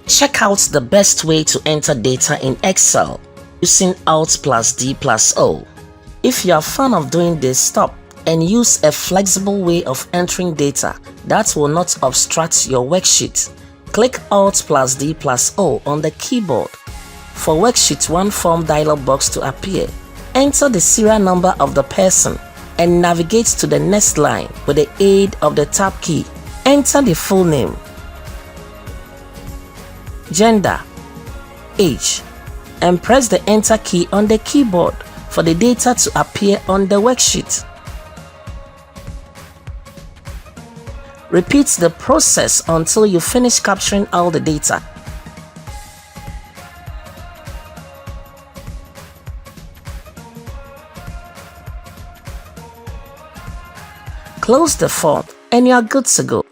Check out the best way to enter data in Excel using Alt+D+O. If you are a fan of doing this, stop and use a flexible way of entering data that will not obstruct your worksheet. Click Alt+D+O on the keyboard for Worksheet 1 form dialog box to appear. Enter the serial number of the person and navigate to the next line with the aid of the tab key. Enter the full name, gender, age, and press the enter key on the keyboard for the data to appear on the worksheet. Repeat the process until you finish capturing all the data. Close the form and you are good to go.